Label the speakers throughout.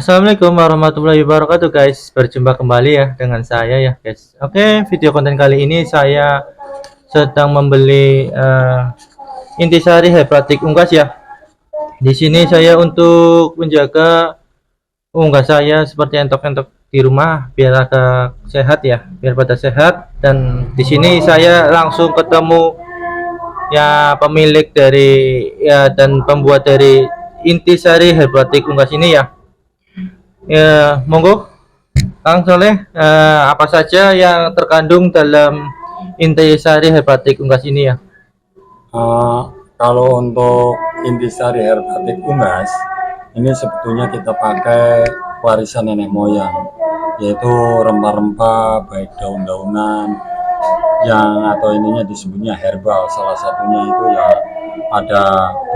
Speaker 1: Assalamualaikum warahmatullahi wabarakatuh guys. Berjumpa kembali ya dengan saya ya guys. Oke, video konten kali ini saya sedang membeli intisari hepatik unggas ya. Di sini saya untuk menjaga unggas saya seperti entok-entok di rumah biar agak sehat ya, biar pada sehat. Dan di sini saya langsung ketemu ya pemilik dari ya dan pembuat dari intisari hepatik unggas ini ya. Ya, monggo Kang Soleh, apa saja yang terkandung dalam intisari hepatik unggas ini ya?
Speaker 2: Eh, Kalau untuk intisari herbatik unggas, ini sebetulnya kita pakai warisan nenek moyang, yaitu rempah-rempah baik daun-daunan yang atau ininya disebutnya herbal. Salah satunya itu ya ada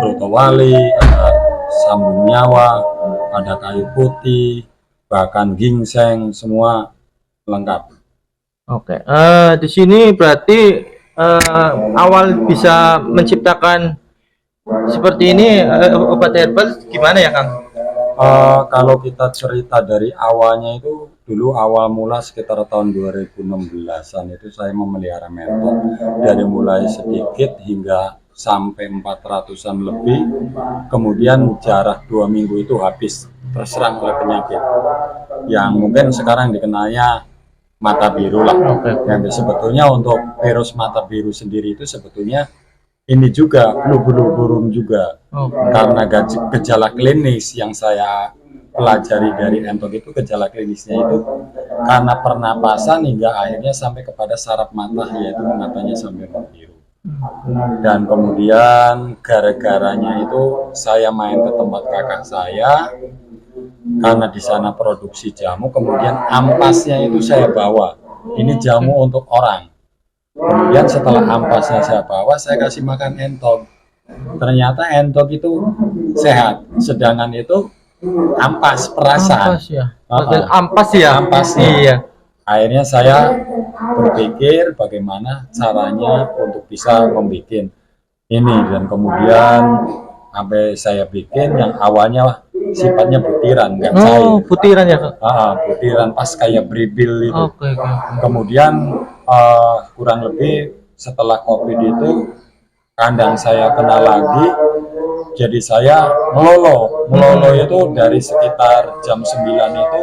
Speaker 2: brotowali, ada sambung nyawa, ada kayu putih, bahkan ginseng, semua lengkap.
Speaker 1: Oke, di sini berarti awal bisa menciptakan seperti ini obat herbal gimana ya Kang?
Speaker 2: Kalau kita cerita dari awalnya itu dulu awal mula sekitar tahun 2016-an itu saya memelihara mentok dari mulai sedikit hingga sampai 400-an lebih, kemudian jarak 2 minggu itu habis terserang oleh penyakit yang mungkin sekarang dikenalnya mata biru lah. Yang sebetulnya untuk virus mata biru sendiri itu sebetulnya ini juga flu burung juga. Karena gejala klinis yang saya pelajari dari entok itu, gejala klinisnya itu karena pernapasan hingga akhirnya sampai kepada saraf mata, yaitu matanya sampai biru. Dan kemudian gara-garanya itu saya main ke tempat kakak saya karena di sana produksi jamu, kemudian ampasnya itu saya bawa. Ini jamu untuk orang. Kemudian setelah ampasnya saya bawa, saya kasih makan entok. Ternyata entok itu sehat, sedangkan itu ampas perasaan.
Speaker 1: Ampas ya. Ampas ya.
Speaker 2: Ampasnya.
Speaker 1: Iya.
Speaker 2: Akhirnya saya berpikir bagaimana caranya untuk bisa membuat ini, dan kemudian sampai saya bikin yang awalnya sifatnya butiran, nggak cair.
Speaker 1: Oh, butiran ya Kang?
Speaker 2: Butiran pas kayak bribil itu.
Speaker 1: Oke.
Speaker 2: Kemudian kurang lebih setelah COVID itu kandang saya kena lagi, jadi saya melolo itu dari sekitar jam 9 itu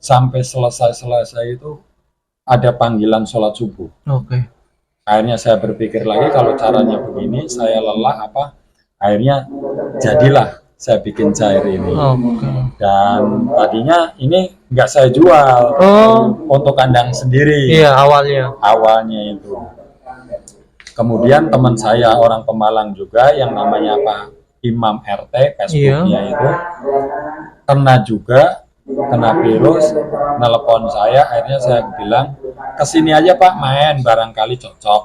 Speaker 2: sampai selesai itu ada panggilan sholat subuh.
Speaker 1: Oke.
Speaker 2: Akhirnya saya berpikir lagi, kalau caranya begini saya lelah akhirnya jadilah saya bikin cair ini. Dan tadinya ini nggak saya jual, untuk kandang sendiri.
Speaker 1: Iya, awalnya
Speaker 2: itu. Kemudian teman saya orang Pemalang juga yang namanya Pak Imam RT, Facebooknya itu kena virus, nelpon saya. Akhirnya saya bilang, kesini aja Pak main, barangkali cocok.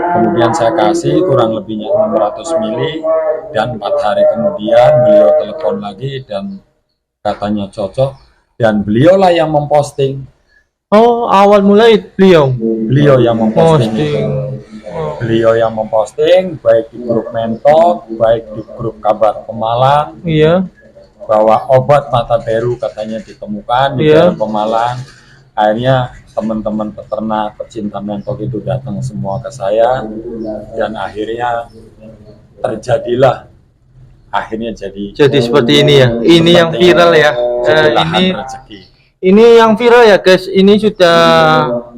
Speaker 2: Kemudian saya kasih kurang lebihnya 600 mili, dan 4 hari kemudian beliau telepon lagi dan katanya cocok, dan beliaulah yang memposting.
Speaker 1: Awal mulai beliau
Speaker 2: yang memposting. Beliau yang memposting baik di grup mentok, baik di grup kabar Pemalang.
Speaker 1: Iya.
Speaker 2: Bahwa obat mata biru katanya ditemukan di daerah Pemalang. Akhirnya teman-teman peternak pecinta mentok itu datang semua ke saya, dan akhirnya terjadilah, akhirnya jadi
Speaker 1: seperti ini ya. Ini yang viral ya. Ini yang viral ya guys. Ini sudah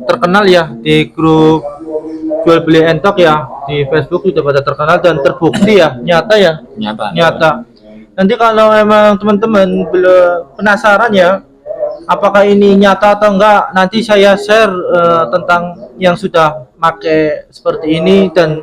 Speaker 1: terkenal ya di grup jual beli entok ya, di Facebook sudah pada terkenal dan terbukti ya, nyata. Nanti kalau memang teman-teman belum penasaran ya apakah ini nyata atau enggak, nanti saya share tentang yang sudah pakai seperti ini dan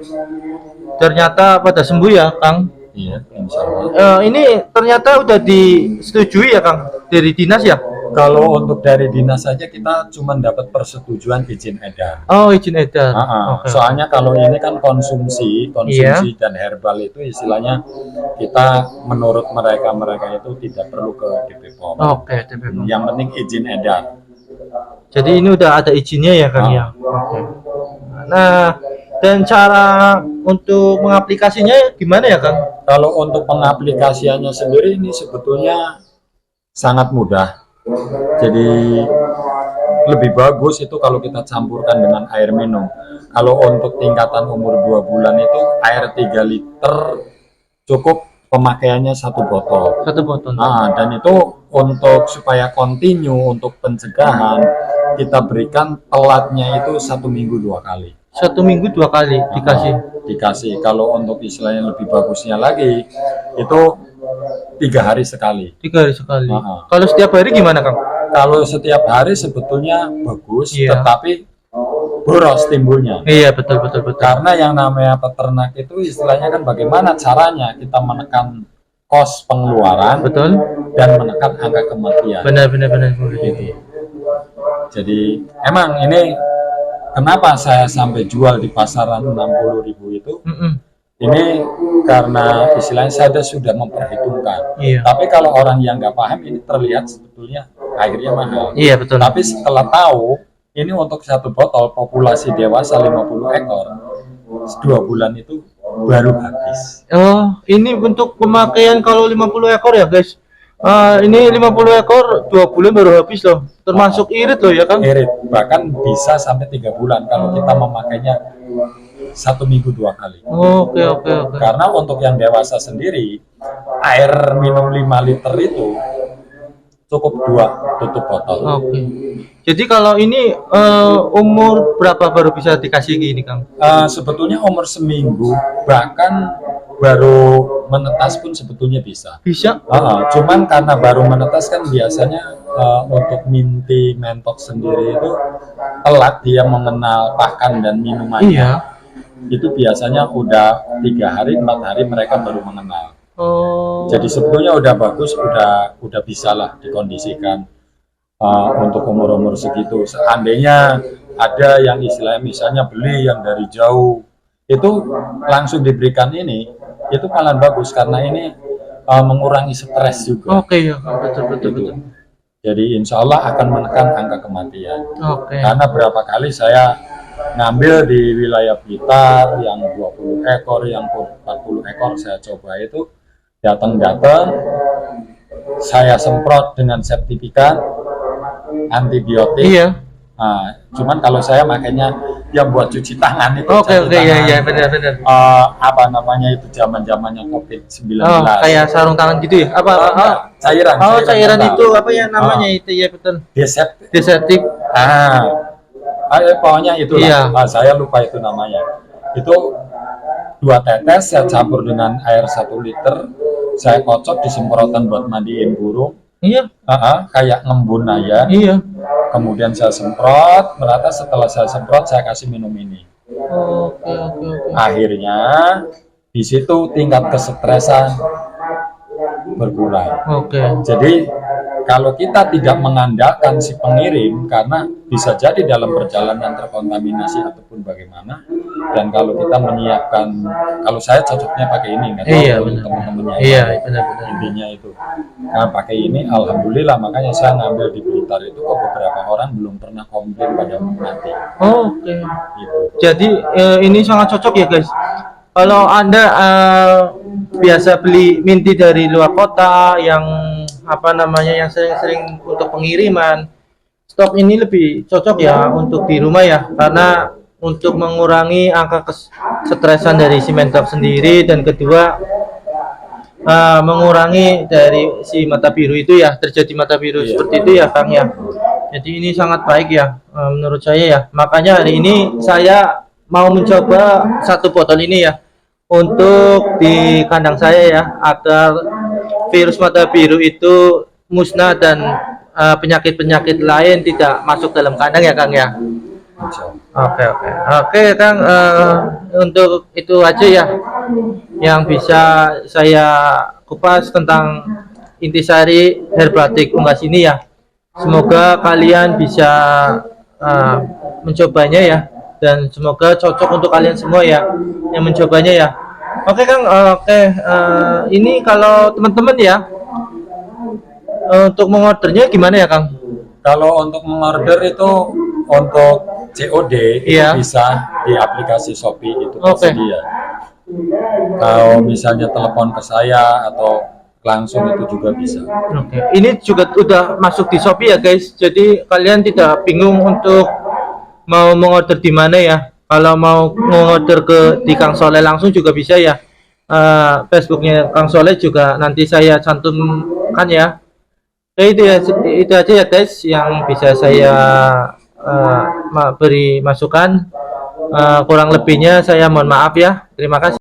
Speaker 1: ternyata pada sembuh ya Kang.
Speaker 2: Iya, insya Allah.
Speaker 1: Ini ternyata udah disetujui ya Kang dari dinas ya?
Speaker 2: Kalau untuk dari dinas saja kita cuma dapat persetujuan izin edar.
Speaker 1: Izin edar.
Speaker 2: Soalnya kalau ini kan konsumsi dan herbal itu istilahnya kita menurut mereka itu tidak perlu ke DP POM. Yang penting izin edar.
Speaker 1: Jadi ini udah ada izinnya ya Kang ya. Nah, dan cara untuk mengaplikasinya gimana ya Kang?
Speaker 2: Kalau untuk pengaplikasiannya sendiri ini sebetulnya sangat mudah. Jadi lebih bagus itu kalau kita campurkan dengan air minum. Kalau untuk tingkatan umur 2 bulan itu air 3 liter cukup, pemakaiannya 1 botol.
Speaker 1: 1 botol.
Speaker 2: Nah, dan itu untuk supaya continue untuk pencegahan kita berikan telatnya itu 1 minggu 2 kali.
Speaker 1: 1 minggu 2 kali dikasih.
Speaker 2: Dikasih. Kalau untuk istilahnya lebih bagusnya lagi itu 3 hari sekali.
Speaker 1: 3 hari sekali.
Speaker 2: Nah.
Speaker 1: Kalau setiap hari gimana, Kang?
Speaker 2: Kalau setiap hari sebetulnya bagus,
Speaker 1: Iya.
Speaker 2: tetapi boros timbulnya.
Speaker 1: Iya, betul betul betul.
Speaker 2: Karena yang namanya peternak itu istilahnya kan bagaimana caranya kita menekan kos pengeluaran
Speaker 1: Betul.
Speaker 2: dan menekan angka kematian.
Speaker 1: Benar benar benar.
Speaker 2: Gitu. Jadi emang ini kenapa saya sampai jual di pasaran 60.000 itu? Ini karena istilahnya saya sudah memperhitungkan.
Speaker 1: Iya.
Speaker 2: Tapi kalau orang yang nggak paham ini terlihat sebetulnya akhirnya mahal.
Speaker 1: Iya, betul.
Speaker 2: Tapi setelah tahu ini untuk 1 botol populasi dewasa 50 ekor 2 bulan itu baru habis.
Speaker 1: Oh, ini untuk pemakaian kalau 50 ekor ya, guys. Ini 50 ekor 2 bulan baru habis loh. Termasuk irit loh ya, Kang.
Speaker 2: Irit, bahkan bisa sampai 3 bulan kalau kita memakainya 1 minggu 2 kali.
Speaker 1: Oke oke oke.
Speaker 2: Karena untuk yang dewasa sendiri air minum 5 liter itu cukup 2 tutup botol.
Speaker 1: Oke. Jadi kalau ini umur berapa baru bisa dikasih gini, Kang?
Speaker 2: Sebetulnya umur seminggu, bahkan baru menetas pun sebetulnya bisa.
Speaker 1: Bisa?
Speaker 2: Cuman karena baru menetas kan biasanya untuk minti mentok sendiri itu telat dia mengenal pakan dan minumannya.
Speaker 1: Iya.
Speaker 2: Itu biasanya udah 3 hari 4 hari mereka baru mengenal.
Speaker 1: Oh.
Speaker 2: Jadi sebetulnya udah bagus, udah bisa lah dikondisikan untuk umur-umur segitu. Seandainya ada yang istilahnya misalnya beli yang dari jauh, itu langsung diberikan ini, itu malah bagus karena ini mengurangi stres juga.
Speaker 1: Oke ya, betul betul betul.
Speaker 2: Jadi insya Allah akan menekan angka kematian.
Speaker 1: Oke.
Speaker 2: Karena berapa kali saya ngambil di wilayah Blitar yang 20 ekor, yang 40 ekor saya coba itu datang-datang, saya semprot dengan sertifikat antibiotik.
Speaker 1: Iya.
Speaker 2: Nah, cuman kalau saya makanya yang buat cuci tangan itu.
Speaker 1: Oke ya benar.
Speaker 2: Apa namanya itu zamannya COVID-19.
Speaker 1: Oh, kayak sarung tangan gitu ya? Apa?
Speaker 2: Cairan.
Speaker 1: Cairan itu apa ya namanya itu ya betul. Desertif.
Speaker 2: Pokoknya itulah.
Speaker 1: Iya.
Speaker 2: Saya lupa itu namanya. Itu 2 tetes saya campur dengan air 1 liter, saya kocok di semprotan buat mandiin burung.
Speaker 1: Iya.
Speaker 2: Kayak ngembun aja.
Speaker 1: Iya.
Speaker 2: Kemudian saya semprot merata. Setelah saya semprot saya kasih minum ini.
Speaker 1: Oke.
Speaker 2: Akhirnya di situ tingkat kesetresan berkurang.
Speaker 1: Oke.
Speaker 2: Jadi kalau kita tidak mengandalkan si pengirim, karena bisa jadi dalam perjalanan terkontaminasi ataupun bagaimana, dan kalau kita menyiapkan, kalau saya cocoknya pakai ini, nggak tahu
Speaker 1: Iya,
Speaker 2: teman-temannya.
Speaker 1: Iya, benar.
Speaker 2: Intinya itu. Nah, pakai ini, alhamdulillah, makanya saya ngambil di Blitar itu kok beberapa orang belum pernah komplain pada mati.
Speaker 1: Oke.
Speaker 2: Gitu.
Speaker 1: Jadi ini sangat cocok ya guys. Kalau Anda biasa beli minti dari luar kota yang apa namanya yang sering-sering untuk pengiriman, stok ini lebih cocok ya untuk di rumah ya, karena untuk mengurangi angka kesetresan dari si mentok sendiri, dan kedua mengurangi dari si mata biru itu ya, terjadi mata biru seperti itu ya Kang ya. Jadi ini sangat baik ya menurut saya ya. Makanya hari ini saya mau mencoba 1 botol ini ya untuk di kandang saya ya, agar virus mata biru itu musnah dan penyakit-penyakit lain tidak masuk dalam kandang ya Kang ya. Oke Kang, untuk itu aja ya yang bisa saya kupas tentang intisari Herblatik Unggas ini ya. Semoga kalian bisa mencobanya ya, dan semoga cocok untuk kalian semua ya yang mencobanya ya. Oke Kang, ini kalau teman-teman ya untuk mengordernya gimana ya Kang?
Speaker 2: Kalau untuk mengorder itu untuk COD itu bisa di aplikasi Shopee itu tersedia. Kalau misalnya telepon ke saya atau langsung itu juga bisa.
Speaker 1: Oke. Ini juga udah masuk di Shopee ya guys. Jadi kalian tidak bingung untuk mau mengorder di mana ya. Kalau mau mengorder di Kang Soleh langsung juga bisa ya. Facebooknya Kang Soleh juga nanti saya cantumkan ya. Oke, itu aja ya guys yang bisa saya beri masukan. Kurang lebihnya saya mohon maaf ya. Terima kasih.